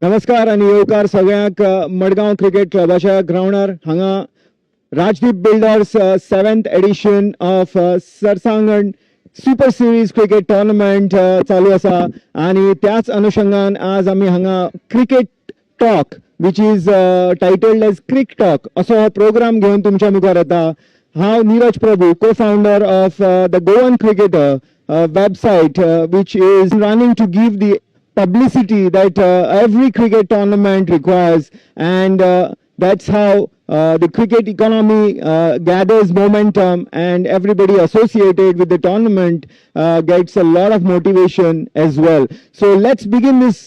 नमस्कार आणि येवकार सगळ्यांक मडगांव क्रिकेट क्लबाच्या ग्राउंडार हांगा Rajdeep builders 7th edition of Sarsangan super series cricket tournament चालू आसा आणि त्याच अनुषंगान आज आमी हांगा cricket talk which is titled as cric talk असो हो प्रोग्राम घेवन तुमच्या मुखार येता. हांव नीरज प्रभू, को founder of the Goan cricketer website which is running to give the publicity that every cricket tournament requires, and that's how the cricket economy gathers momentum, and everybody associated with the tournament gets a lot of motivation as well. So let's begin this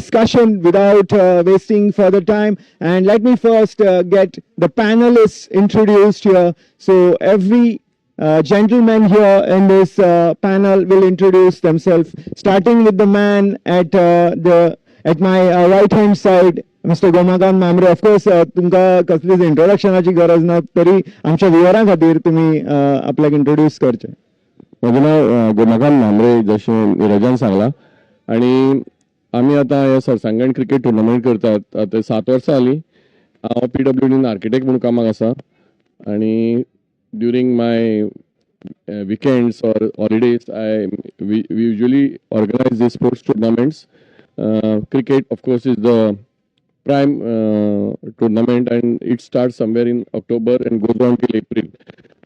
discussion without wasting further time, and let me first get the panelists introduced here. So every gentlemen here in this panel will introduce themselves, starting with the man at my right hand side, Mr. Gomakant Mamre. Of course तुमका कसलीच इंट्रोडक्शनाची गरज ना, तरी आमच्या विवरां खातीर तुम्ही आपल्याक introduce करचे. माझं नाव गोमाकांत मांबरे, जशें निरजान सांगला. आणि आम्ही आता हे सरसांगण क्रिकेट टुर्नामेंट करतात. आता 7 वर्सां जालीं. हांव PWDन आर्किटेक्ट म्हणून कामाक आसा. आणि during my weekends or holidays, we usually organize these sports tournaments. Cricket, of course, is the prime tournament, and it starts somewhere in October and goes on till April.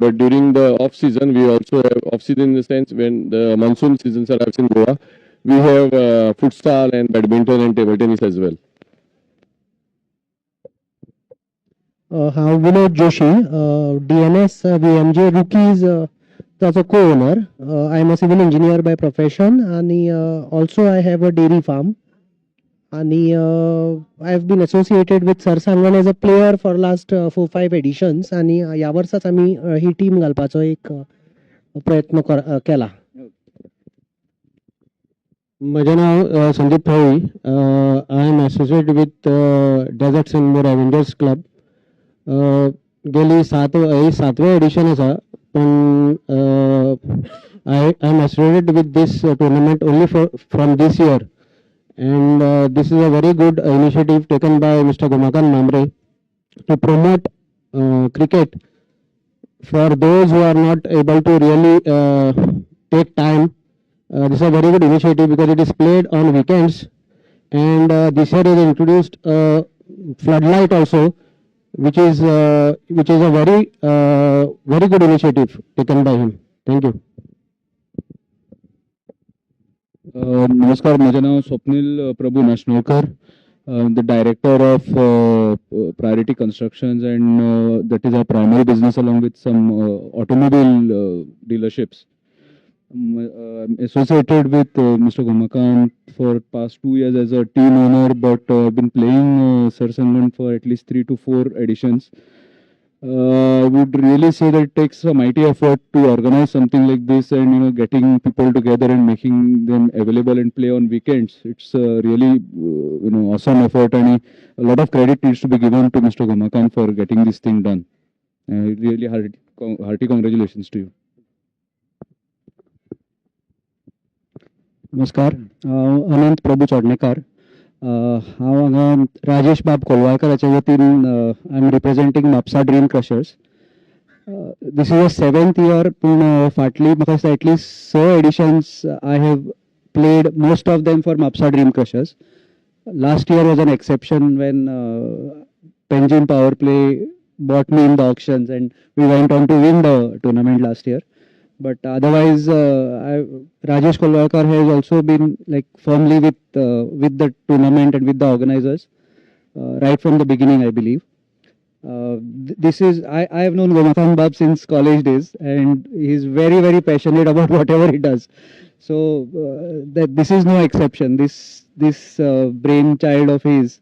But during the off season, we also have off season in the sense when the monsoon seasons arrives in Goa, we have futsal and badminton and table tennis as well. Vinod Joshi, DNS VMJ Rookies, that's a co-owner. I am a civil engineer by profession, and also I have a dairy farm. And I have been associated with Sarsangan as a player for last 4-5 editions. आणि या वर्षाच आम्ही ही team घालपाचो एक प्रयत्न केला. माझे नाव संदीप भाई. I am associated with desert सिंगमोर एव्हेंजर्स क्लब. गेली 7वें एडिशन आसा, पण I am associated with this tournament only from this year, and this is a very good initiative taken by Mr. Gomakant Mamre to promote cricket for those who are not able to really take time. This is a very good initiative because it is played on weekends, and this year is introduced floodlight also, which is a very good initiative taken by him. Thank you. नमस्कार, माझे नाव स्वप्नील प्रभू नाशनोळकर, the director of Priority Constructions, and that is our primary business along with some automobile dealerships. I'm associated with Mr. Gomakant for past 2 years as a team owner, but I've been playing Sarsangan for at least 3 to 4 editions. I would really say that it takes a mighty effort to organize something like this, and getting people together and making them available and play on weekends. It's really awesome effort, and a lot of credit needs to be given to Mr. Gomakant for getting this thing done. Really hearty congratulations to you. नमस्कार, अनंत प्रभू चोडणेकार. हांव हांगा राजेश बाब कोलवाळकराच्या वतीन I am representing Mapusa dream crushers. This is the 7th year, पूण फाटली म्हाका दिसता at least 6 editions I have played most of them for Mapsa Dream Crushers. Last year was an exception when Penjin Power Play bought me in the auctions, and we went on to win the tournament last year. But otherwise, Rajesh Kolwalkar has also been like firmly with the tournament and with the organizers right from the beginning, I believe. This is I have known Gomakant Bab since college days, and he's very, very passionate about whatever he does. So that this is no exception. This brainchild of his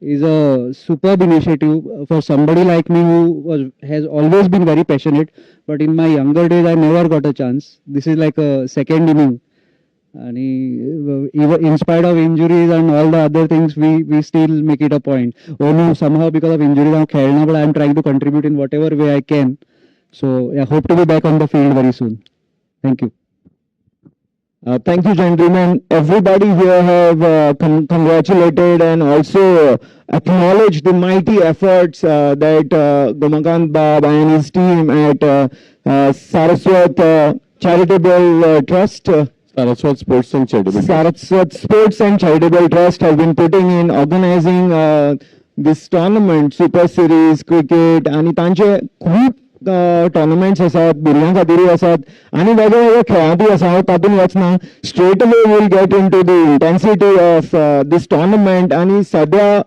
is a superb initiative for somebody like me who has always been very passionate, but in my younger days I never got a chance. This is like a second inning, and even in spite of injuries and all the other things, we still make it a point. Oh no, somehow because of injuries I'm khelna, but I'm trying to contribute in whatever way I can. So I hope to be back on the field very soon. Thank you. Thank you, gentlemen. Everybody here have congratulated and also acknowledged the mighty efforts that Gomakant Bab and his team at Saraswat Charitable Trust, Saraswat Sports and Charitable. Saraswat Sports and Charitable Trust have been putting in organizing this tournament, Super Series Cricket, आणि तांचे खूप tournaments आसात भुरग्यां खातीरूय आसात आनी वेगळे वेगळे खेळांतूय आसा हांव तातूंत वचना straight away will get into the intensity of this tournament आनी सद्या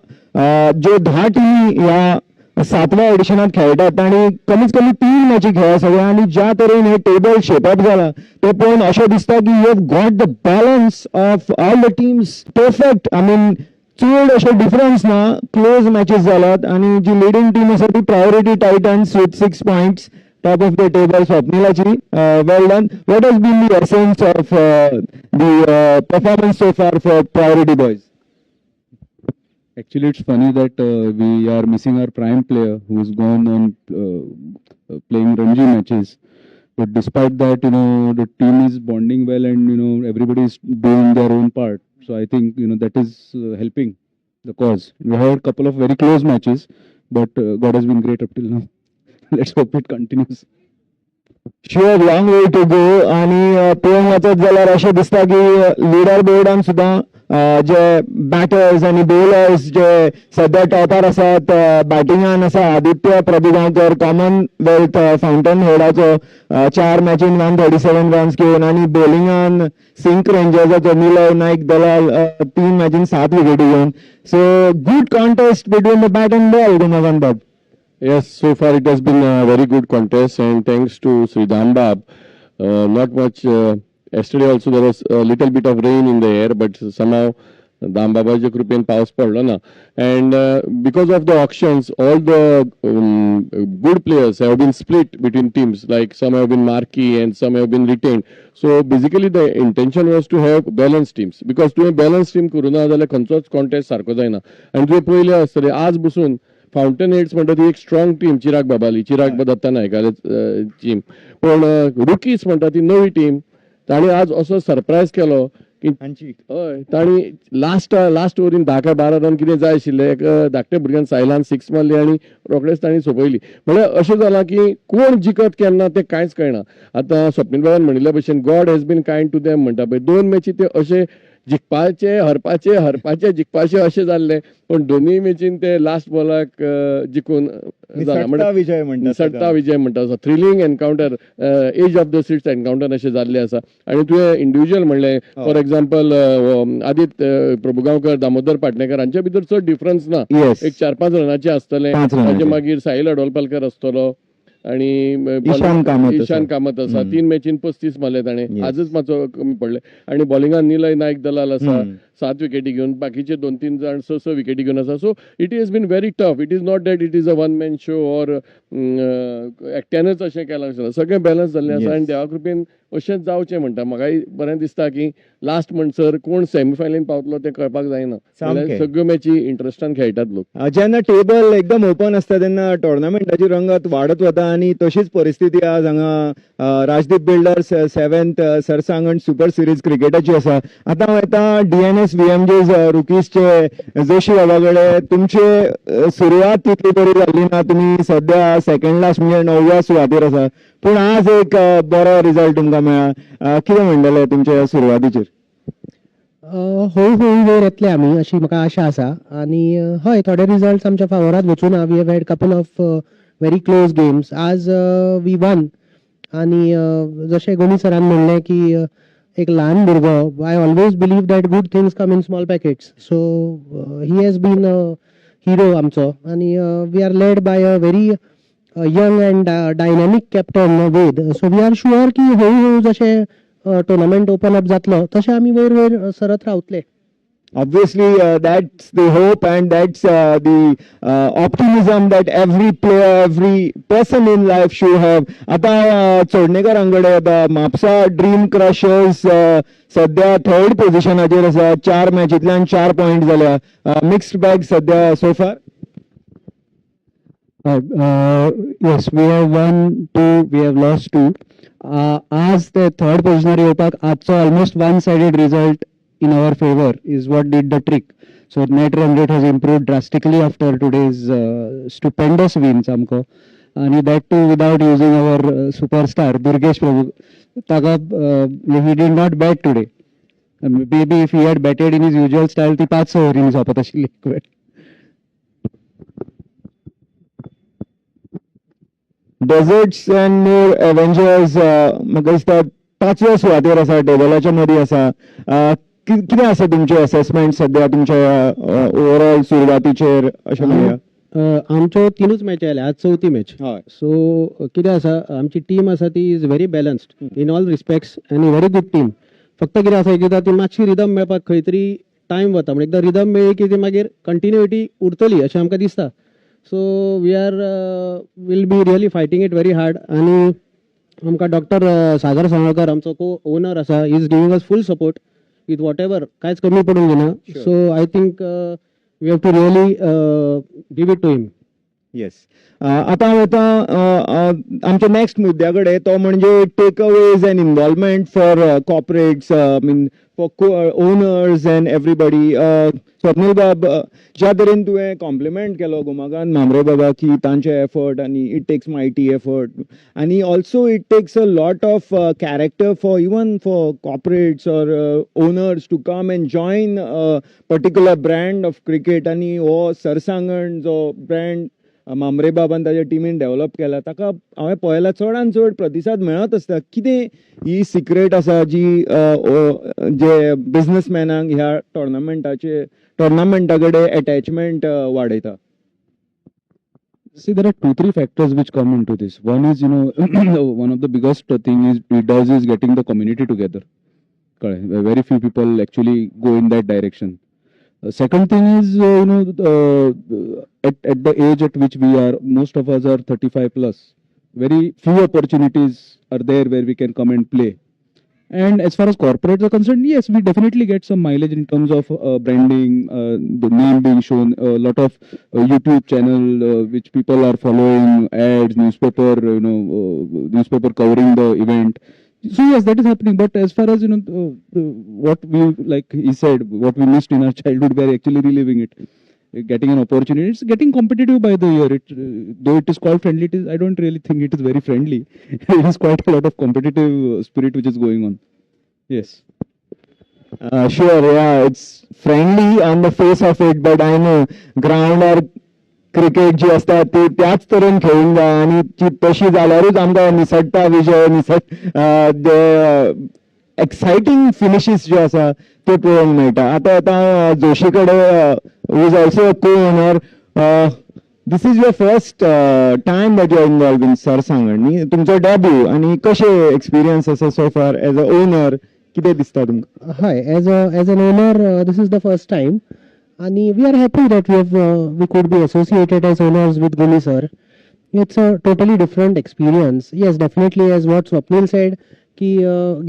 ज्यो 10 टिमी ह्या 7व्या एडिशनात खेळटात आनी कमीत कमी 3 मॅची खेळ्ळा सगळ्या आनी ज्या तरेन हे टेबल शेपअप जाला ते पळोवन अशें दिसता की you have got the balance of all the teams perfect I mean चड अशे डिफरन्स ना क्लोज मॅचेस जाल्यात आणि जी लिडिंग टीम आसा ती priority titans with 6 points top of the table स्वप्निलाची well done what has been the essence of the performance so far for priority boys Actually, it's funny that we are missing our prime player who's gone on playing Ranji matches. But despite that, the team is bonding well and, everybody is doing their own part. So I think, that is helping the cause. We had a couple of very close matches, but God has been great up till now. Let's hope it continues. Sure long way to go आणि पळोवंक वचत जाल्यार अशें दिसता की leader बोर्डान सुद्दां जे batters आणि bowlers जे सध्या टॉपार आसात बॅटिंगान आसा Aditya Prabhugaonkar Commonwealth fountain हेडाचो 4 मॅचीन 137 runs घेवन आणि बॉलिंगान सिंक रेंजर्साचो निलय नाईक दलाल 3 मॅचीन 7 विकेटी घेवन so good contest between the bat and ball Gunwant बाब. Yes, so far it has been a very good contest, and thanks to Sridham Bab, not much. Yesterday also there was a little bit of rain in the air, but somehow Dambabaji Krupen paus padlo na. And because of the auctions, all the good players have been split between teams. Like some have been marquee and some have been retained. So basically the intention was to have balanced teams. Because to a balanced team करूना जाल्यार खंयचोच contest सारको जायना. आनी तुवें पळयलें आसतलें आज बसून फाउंटन हेड्स म्हणटा ती एक स्ट्रॉंग टीम चिराग बाबाली चिराग दत्ता नायकाले टीम पण रुकीज म्हणटा ती नवी टीम ताणी आज असो सरप्रायज केलो की हय ताणी लास्ट ओवरीन 10 काय 12 रन कितें जाय आशिल्ले एक धाकट्या भुरग्यान सायलान 6 मारली आनी रोखडेच ताणी सोंपयली म्हळ्यार अशें जाला की कोण जिखत केन्ना तें कांयच कळना आतां स्वप्नील बाबान म्हणिल्ल्या भशेन God has been kind to them म्हणटा पळय 2 मॅची ते अशे जिखपाचे हरपाचे जिखपाचे अशें जाल्ले पण दोनूय मॅचीन ते लास्ट बॉलाक जिखून निसटता विजय म्हणटा thrilling encounter edge of the seats encounter अशें जाल्ले आसा आनी तुवें इंडिव्हिज्युअल म्हणलें फॉर एक्झाम्पल आदित्य प्रभुगांवकर दामोदर पाटणेकर हांचे भितर चड डिफरन्स ना एक 4-5 रनाचे आसतले ताचे मागीर साहिल अडोलपालकर आसतलो आणि ईशान कामत आसा 3 मॅचीन 35 मारले ताणें आजच मातसो कमी पडले आणि बॉलिंगान निलय नायक दलाल आसा 7 विकेटी घेवन बाकीचे 2-3 जाण 6 विकेटी घेवन आसा so it is been very tough it is not that it is a one man show or एकट्यानच अशें केलां आसलें सगळें बॅलन्स जाल्लें आसा आनी देवा कृपेन अशेंच जावचें म्हणटा म्हाकाय बरें दिसता की लास्ट म्हणसर कोण सेमीफायनलीन पावतलो तें कळपाक जायना सगळ्यो मॅची इंट्रस्टान खेळटात लोक जेन्ना टेबल एकदम ओपन आसता तेन्ना टोर्नामेंटाची रंगत वाडत वता आणि तशीच परिस्थिती आज हांगा Rajdeep builders 7th Sarsangan super series क्रिकेटाची आसा आतां वयता DNS VMJs रुकीजचे जोशी बाबा कडेन तुमची सुरवात तितली बरी जाल्ली ना तुमी सध्या सेकंड लास्ट म्हणजे 9व्या सुवातेर आसा पूण आज एक बरो रिजल्ट तुमकां मेळ्ळा कितें म्हणटले तुमच्या सुरवातीचेर हळू वयर येतले आमी अशी म्हाका आशा आसा आनी हय थोडे रिजल्ट्स आमच्या फावरात वचून we have had couple of very close games आज वी वन आनी जशें गोनी सरान म्हणलें की एक ल्हान भुरगो I always believe that good things come in small packets so he has been hero आमचो आनी we are led by a very young and dynamic captain Ved so we are sure की हळू जशें टुर्नामेंट ओपन अप जातलो तशें आमी वयर सरत रावतले Obviously, that's the hope and that's the optimism that every player, every person in life should have. आता चोडणेकर हांगडे म्हापसा ड्रीम क्रशर्स सध्या 3rd पोझिशनाचेर आसा 4 मॅचींतल्यान 4 पॉइंट जाल्या मिक्स्ड बॅग सध्या सो फार Yes, we have won 2, we have lost 2. आज ते थर्ड पोझिशनार येवपाक आजचो almost one sided result in our favor is what did the trick. So net run rate has improved drastically after today's stupendous win, Samko. And that too without using our superstar, Durgesh Prabhu. Taga, he did not bat today. Maybe if he had batted in his usual style, the 5 over in his opposition. Desserts and more Avengers म्हाका दिसता 5व्या सुवातेर आसा, टेबलाच्या मदीं आसा. कितें आसा तुमचे असेसमेंट सध्या तुमच्या ओवरऑल सुरवातीचेर अशें म्हणया? आमच्यो तिनूच मॅच आयल्या, आज चवथी मॅच. हय. सो कितें आसा, आमची टीम आसा ती is very balanced in all respects आनी व्हेरी गुड टीम. फक्त कितें आसा, एकदा ती मातशी रिदम मेळपाक खंय तरी टायम वता, म्हणजे एकदा रिदम मेळ्ळी की ती मागीर कंटिन्युटी उरतली अशें आमकां दिसता. So we are will be really fighting it very hard. आनी आमकां डॉक्टर सागर सावळकर आमचो को ओनर आसा, is giving us full support with whatever, कांयच कमी पडूंक दिना. So I think we have to really give it to him. Yes. आता हांव वता आमच्या नेक्स्ट मुद्द्या कडेन, तो म्हणजे takeaways and involvement for corporates, mean for owners and everybody. Swapnil बाब, ज्या तरेन तुवें कॉम्प्लिमेंट केलो गुमाकांत मामरे बाबा की तांचे एफर्ट आनी इट टेक्स मायटी एफर्ट आनी also it takes a lot of character for even for corporates or owners to come and join particular brand of cricket. आनी हो सरसांगण जो ब्रँड मामरे बाबान ताच्या टिमीन डेव्हलप केला ताका हांवें पळयला चडांत चड प्रतिसाद मेळत आसता. कितें ही सिक्रेट आसा जी जे बिझनेसमॅनांक ह्या टोर्नामेंटा कडेन अटॅचमेंट वाडयता? See, there are 2-3 factors which come into this. One is, one of the biggest thing is it does is getting the community together. Correct. Very few people actually go in that direction. Second thing is, at the age at which we are, most of us are 35 plus. Very few opportunities are there where we can come and play. And as far as corporates are concerned, yes, we definitely get some mileage in terms of branding, the name being shown, a lot of YouTube channel which people are following, ads, newspaper, newspaper covering the event. So yes, that is happening. But as far as what we, like he said, what we missed in our childhood, we are actually reliving it. Getting an opportunity, it's getting competitive by the year. Though it is called friendly, I don't really think it is very friendly. It is quite a lot of competitive spirit which is going on. Yes. Sure, yeah, it's friendly on the face of it, but I know ground or cricket जी असता ती त्याच तरेन खेळूंक जाय आनी ती तशी जाल्यारूच आमकां निसटता विजय, एक्सायटींग फिनिशीस ज्यो आसा त्यो पळोवंक मेळटा. आतां जोशी कडेन who is also a co owner, this is your first time that you are involved in Sarsangan न्ही, तुमचो डेब्यू, आनी कशें एक्सपिरियन्स आसा सो फार एज अ ओनर, कितें दिसता तुमकां? हय, as an owner this is the first time. And we are happy that we could be associated as owners with Gumi sir. It's a totally different experience. Yes, definitely, as what Swapnil said, की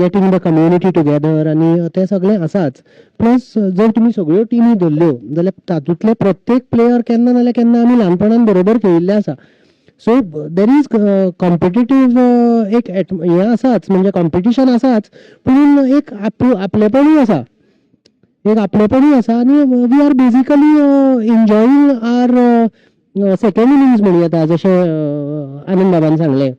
getting the community together आणि ते सगळे आसाच. Plus जर तुम्ही सगळ्यो टिमी धरल्यो जाल्यार तातूंतले प्रत्येक प्लेयर केन्ना नाल्यार केन्ना आमी ल्हानपणान बरोबर खेळिल्ले आसा. सो देर इज कॉम्पिटिटीव एक हें आसाच, म्हणजे कॉम्पिटिशन आसाच, पूण एक आपलेपणूय आसा, एक आपलेपणूय आसा. आनी we are basically enjoying our second innings म्हणूं येता, जशें आनंद बाबान सांगलें.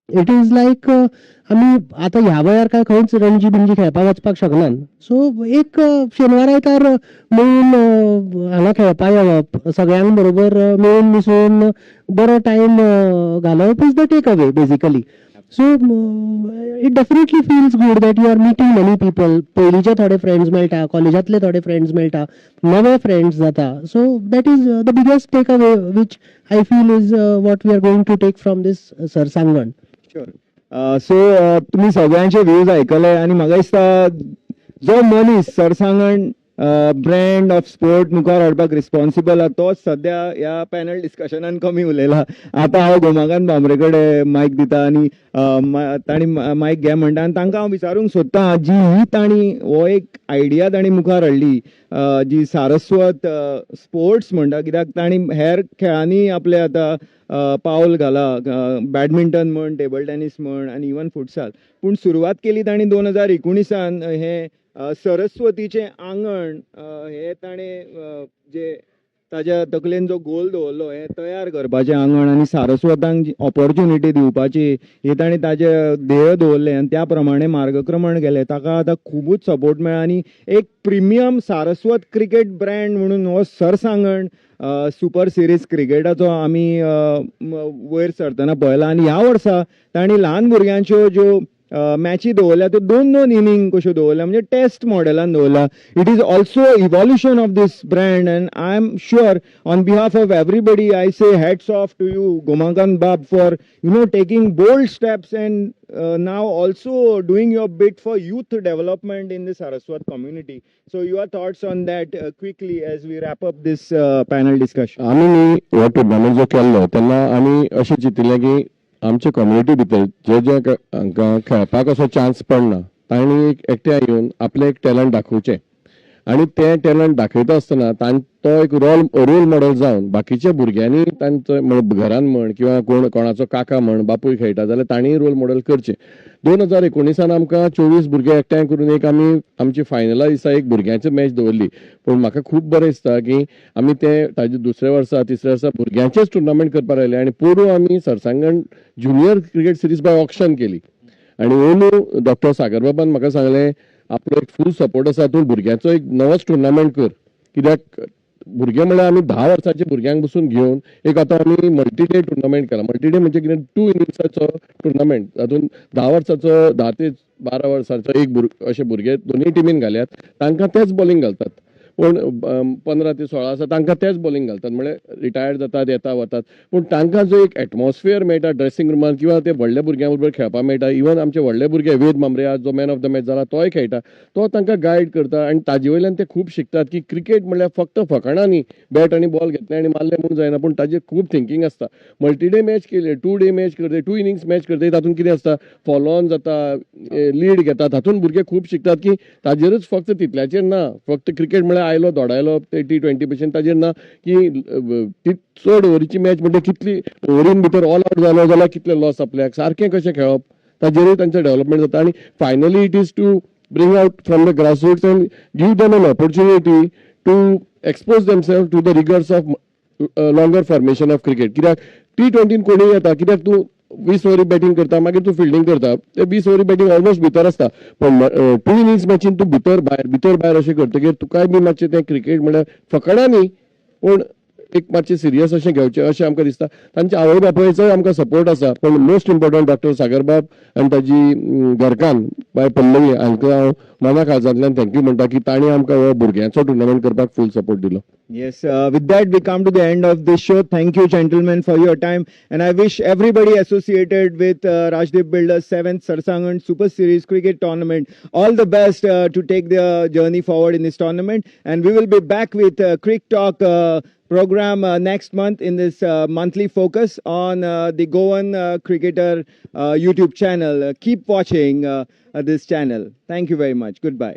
इट इज लायक आमी आतां ह्या वेळार काय खंयच रणजी बिंजी खेळपाक वचपाक शकनात. सो एक शेनवार आयतार मेळून हांगा खेळपाक येवप, सगळ्यांक बरोबर मेळून मिसळून बरो टायम घालप is the take away basically. So it definitely feels good that you are meeting many people. पयलींचे थोडे फ्रेंड्स मेळटा, कॉलेजांतले थोडे फ्रेंड्स मेळटा, नवे फ्रेंड्स जाता. So that is the biggest take away which I feel is what we are going to take from this सरसांगण. सो तुम्ही सगळ्यांचे views आयकले आनी म्हाका दिसता जो मनीस सरसांगण ब्रँड ऑफ स्पोर्ट मुखार हाडपाक रिस्पॉन्सिबल आहा तोच सध्या ह्या पॅनल डिस्कशनान कमी उलयला. आतां हांव गोमाकांत भांबरे कडेन मायक दिता आनी तांणी मायक घे म्हणटा आनी तांकां हांव विचारूंक सोदतां जी ही तांणी हो एक आयडिया तांणी मुखार हाडली जी सारस्वत स्पोर्ट्स म्हणटा, कित्याक तांणी हेर खेळांनी आपले आतां पावल घाला, बॅडमिंटन म्हण, टेबल टेनीस म्हण आनी इवन फुटसाल, पूण सुरवात केली तांणी 2019 हे सरस्वतीचें आंगण हे ताणें जे ताज्या तकलेन जो गोल दवरलो हे तयार करपाचें आंगण आनी सारस्वतांक ऑपॉर्च्युनिटी दिवपाची हे ताणें ताजें ध्येय दवरलें आनी त्या प्रमाणे मार्गक्रमण केलें. ताका आतां खुबूच सपोर्ट मेळ्ळा आनी एक प्रिमियम सारस्वत क्रिकेट ब्रँड म्हणून हो सरसांगण सुपर सिरीज क्रिकेटाचो आमी वयर सरतना पळयला. आनी ह्या वर्सा तांणी ल्हान भुरग्यांच्यो ज्यो मॅची दवरल्या त्यो 2-2 इनिंग कश्यो दवरल्या, म्हणजे टेस्ट मॉडेलान दवरला. It is also evolution of this brand and I am sure on behalf of everybody I say hats off to you Gomakant बाब for taking bold steps and now also doing your bit for youth development in the Saraswat community. So your thoughts on that quickly as we wrap up this panel discussion. आमी हो tournament जो केल्लो तेन्ना आमी अशें चिंतिल्लें की आमचे community भितर जे हांकां खेळपाक असो चान्स पडना तांणी एकट्या येवन आपलें एक टॅलंट दाखोवचें आनी तें टॅलंट दाखयता आसतना तो एक रोल मॉडेल जावन बाकीच्या भुरग्यांनी तांचो घरान म्हण किंवा कोणाचो काका म्हण बापूय खेळटा जाल्यार तांणी रोल मॉडेल करचें. 2019 आमकां 24 भुरगे एकठांय करून एक आमी आमची फायनला दिसा एक भुरग्यांची मॅच दवरली. पूण म्हाका खूब बरें दिसता की आमी ताजे दुसऱ्या वर्सा तिसऱ्या वर्सा भुरग्यांचेच टुर्नामेंट करपाक लायले आनी पोरू आमी Sarsangan junior cricket series by auction केली. आनी ओनू डॉक्टर सागरबाबान म्हाका सांगलें आपलो एक फूल सपोर्ट आसा, तूं भुरग्यांचो एक नवोच टुर्नामेंट कर. कित्याक भुरगे म्हळ्यार आमी 10 वर्साचे भुरग्यांक बसून घेवन एक आतां आमी मल्टी डे टुर्नामेंट केला. मल्टी डे म्हणजे कितें 2 इनिंग्साचो टुर्नामेंट, तातूंत 10 वर्साचो 10 ते 12 वर्साचो एक अशे भुरगे दोनूय टिमीन घाल्यात. तांकां तेच बॉलिंग घालतात. पूण 15 ते 16 आसा तांकां तेच बॉलिंग घालतात, म्हळ्यार रिटायर्ड जातात येता वतात. पूण तांकां जो एक एटमॉस्फियर मेळटा ड्रेसिंग रुमान किंवा ते व्हडल्या भुरग्यां बरोबर खेळपाक मेळटा. इवन आमचे व्हडले भुरगे वेद मामरे जो मॅन ऑफ द मॅच जाला तोय खेळटा, तो तांकां गायड करता आनी ताजे वयल्यान ते खूब शिकतात की क्रिकेट म्हणल्यार फक्त फकाणां न्ही, बॅट आनी बॉल घेतले आनी मारले म्हणून जायना, पूण ताजेर खूब थिंकींग आसता. मल्टी डे मॅच केले, 2 डे मॅच करते, 2 इनिंग्स मॅच करते, तातूंत कितें आसता फॉलो ऑन जाता, लीड घेता, तातूंत भुरगे खूब शिकतात की ताजेरच फक्त तितल्याचेर ना, फक्त क्रिकेट म्हळ्यार आयलो दोडायलो 80-20% ताजेर ना की ती चड ओव्हरीची मॅच म्हणजे कितली ओव्हरीन भितर ऑल आउट जालो जाल्यार कितले लॉस आपल्याक, सारकें कशें खेळप, ताजेरूय तांचें डेव्हलपमेंट जाता. आनी finally it is to bring out from the grassroots and give them an opportunity to expose themselves to the rigours of longer formation of cricket. कित्याक T20 कोणीय येता, कित्याक तूं 20 ओव्हरी बॅटिंग करता मागीर तूं फिल्डिंग करता, ते 20 ओव्हरी बॅटिंग ऑलमोस्ट भितर आसता. पण 2 इनिंग्स मॅचीन तूं भितर भायर अशें करतकीर तुकाय बी मातशें तें क्रिकेट म्हळ्यार फकाणां न्ही पूण एक मातशें सिरियस अशें घेवचें अशें आमकां दिसता. तांच्या आवय बापायचोय आमकां सपोर्ट आसा. पण मोस्ट इम्पॉर्टंट डॉक्टर सागरबाब आनी ताजी घरकान्न बाय पल्लवी हांकां हांव मना काळजांतल्यान थँक्यू म्हणटा की तांणी आमकां हो भुरग्यांचो टुर्नामेंट करपाक फूल सपोर्ट दिलो. Yes, with that we come to the end of this show. Thank you gentlemen for your time and I wish everybody associated with Rajdeep Builders 7th Sarsangan Super Series Cricket Tournament all the best to take their journey forward in this tournament, and we will be back with Crick Talk program next month in this monthly focus on the Goan cricketer YouTube channel. Keep watching this channel. Thank you very much. Goodbye.